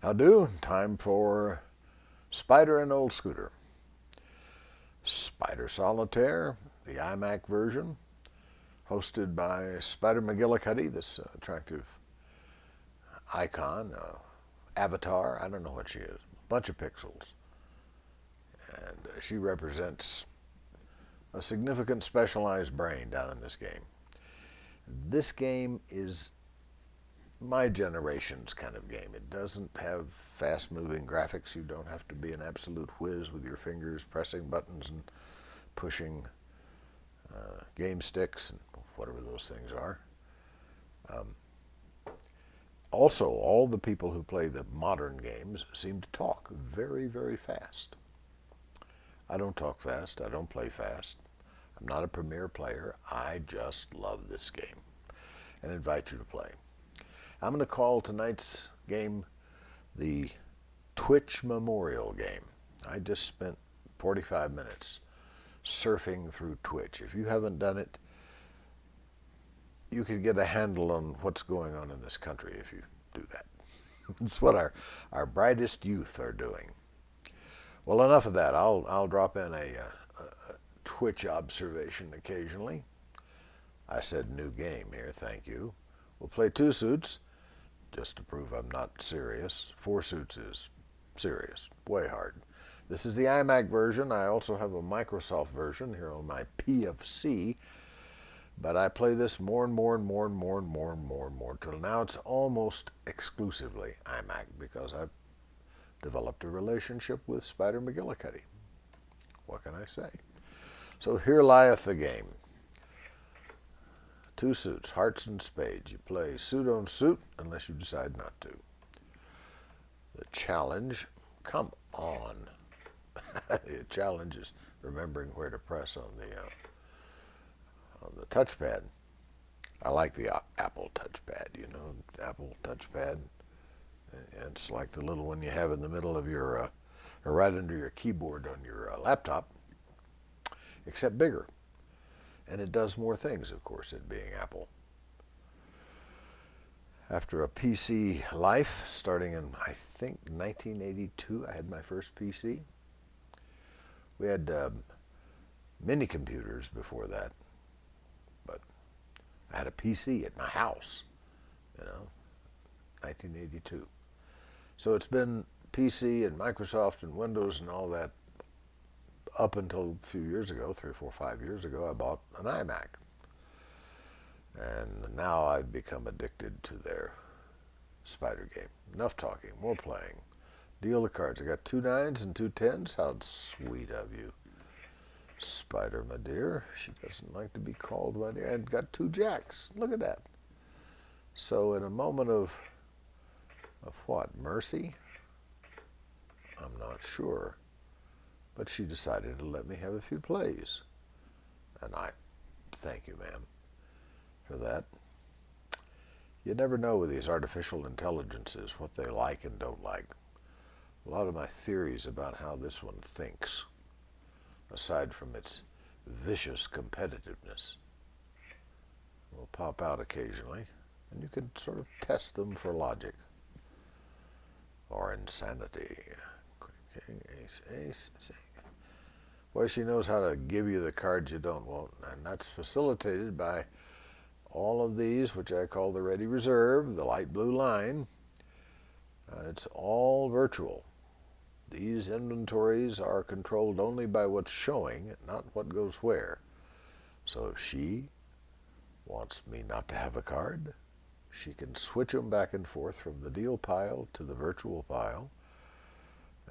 How do? Time for Spider and Olde Scooter. Spider Solitaire, the iMac version, hosted by Spider McGillicuddy, this attractive icon, avatar. I don't know what she is. A bunch of pixels. And she represents a significant specialized brain down in this game. This game is my generation's kind of game. It doesn't have fast-moving graphics. You don't have to be an absolute whiz with your fingers pressing buttons and pushing game sticks and whatever those things are. Um, Also, all the people who play the modern games seem to talk very, very fast. I don't talk fast. I don't play fast. I'm not a premier player. I just love this game and invite you to play. I'm going to call tonight's game the Twitch Memorial Game. I just spent 45 minutes surfing through Twitch. If you haven't done it, you could get a handle on what's going on in this country if you do that. It's what our brightest youth are doing. Well, enough of that. I'll drop in a Twitch observation occasionally. I said new game here, thank you. We'll play 2 suits, just to prove I'm not serious. 4 suits is serious, way hard. This is the iMac version. I also have a Microsoft version here on my PFC, but I play this more and more till now it's almost exclusively iMac because I've developed a relationship with Spider McGillicuddy. What can I say? So here lieth the game. 2 suits, hearts and spades. You play suit on suit unless you decide not to. The challenge, come on. The challenge is remembering where to press on the touchpad. I like the Apple touchpad, Apple touchpad. It's like the little one you have in the middle of your, or right under your keyboard on your laptop, except bigger. And it does more things, of course, it being Apple. After a PC life, starting in, I think, 1982, I had my first PC. We had mini computers before that, but I had a PC at my house, 1982. So it's been PC and Microsoft and Windows and all that up until a few years ago, 3 or 4, 5 years ago, I bought an iMac. And now I've become addicted to their Spider game. Enough talking, more playing. Deal the cards. I got 2 9s and 2 10s. How sweet of you, Spider, my dear. She doesn't like to be called my dear. And got 2 jacks. Look at that. So in a moment of what? Mercy? I'm not sure. But she decided to let me have a few plays. And I thank you, ma'am, for that. You never know with these artificial intelligences what they like and don't like. A lot of my theories about how this one thinks, aside from its vicious competitiveness, will pop out occasionally, and you can sort of test them for logic or insanity. King, ace, ace, ace. Boy, she knows how to give you the cards you don't want, and that's facilitated by all of these, which I call the Ready Reserve, the light blue line. It's all virtual. These inventories are controlled only by what's showing, not what goes where. So if she wants me not to have a card, she can switch them back and forth from the deal pile to the virtual pile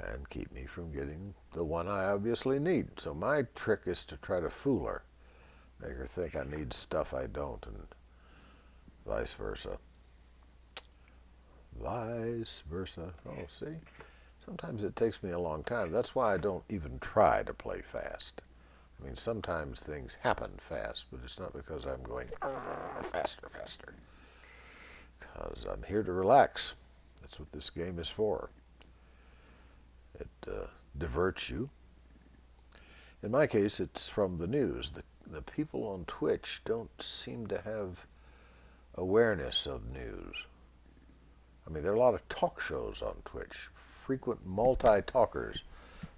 and keep me from getting the one I obviously need. So my trick is to try to fool her, make her think I need stuff I don't, and vice versa. Vice versa. Oh, see? Sometimes it takes me a long time. That's why I don't even try to play fast. I mean, sometimes things happen fast, but it's not because I'm going faster, faster. Because I'm here to relax. That's what this game is for. It diverts you. In my case, it's from the news. The people on Twitch don't seem to have awareness of news. I mean, there are a lot of talk shows on Twitch, frequent multi-talkers,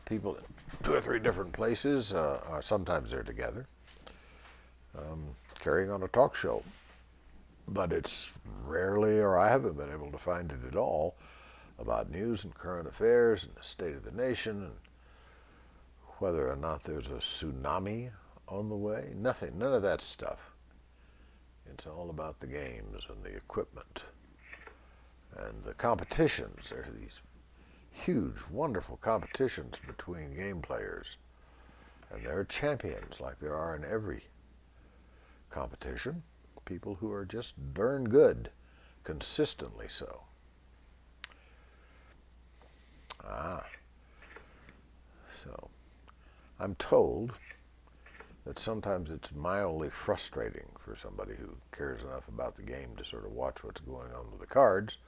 people in 2 or 3 different places, or sometimes they're together, carrying on a talk show. But it's rarely, or I haven't been able to find it at all, about news and current affairs and the state of the nation and whether or not there's a tsunami on the way. Nothing, none of that stuff. It's all about the games and the equipment and the competitions. There are these huge, wonderful competitions between game players. And there are champions, like there are in every competition. People who are just darn good, consistently so. So I'm told that sometimes it's mildly frustrating for somebody who cares enough about the game to sort of watch what's going on with the cards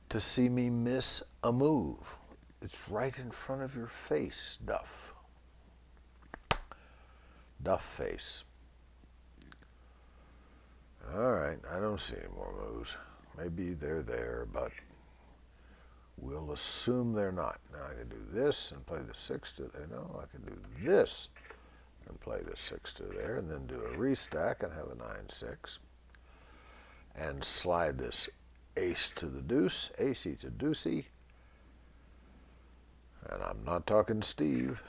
to see me miss a move. It's right in front of your face, Duff. Duff face. All right, I don't see any more moves. Maybe they're there, but we'll assume they're not. Now I can do this and play the 6 to there. No, I can do this and play the 6 to there, and then do a restack and have a 9-6, and slide this ace to the deuce, acey to deucey, and I'm not talking Steve.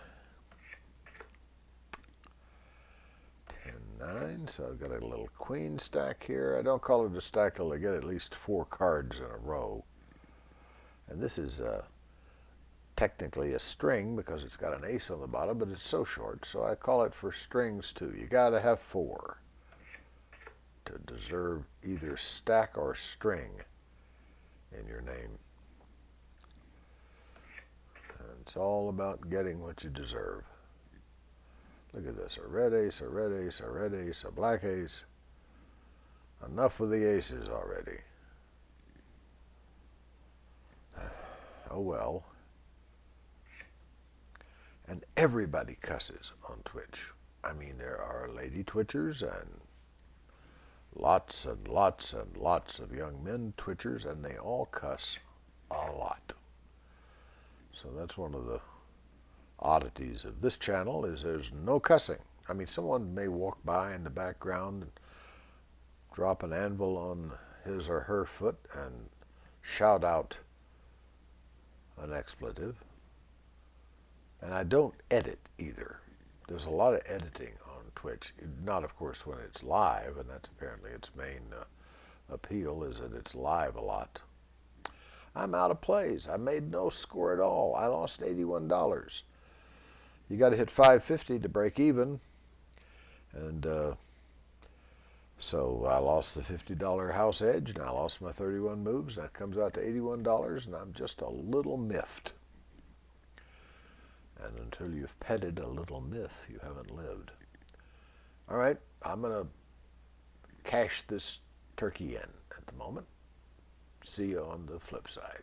10-9, so I've got a little queen stack here. I don't call it a stack till I get at least 4 cards in a row. And this is technically a string because it's got an ace on the bottom, but it's so short, so I call it for strings too. You got to have 4 to deserve either stack or string in your name. And it's all about getting what you deserve. Look at this, a red ace, a red ace, a red ace, a black ace. Enough with the aces already. Oh well. And everybody cusses on Twitch. I mean, there are lady Twitchers and lots and lots and lots of young men Twitchers, and they all cuss a lot. So that's one of the oddities of this channel, is there's no cussing. I mean, someone may walk by in the background and drop an anvil on his or her foot and shout out an expletive. And I don't edit either. There's a lot of editing on Twitch. Not, of course, when it's live, and that's apparently its main appeal, is that it's live a lot. I'm out of plays. I made no score at all. I lost $81. You got to hit 550 to break even. And so I lost the $50 house edge, and I lost my 31 moves. That comes out to $81, and I'm just a little miffed. And until you've petted a little miff, you haven't lived. All right, I'm going to cash this turkey in at the moment. See you on the flip side.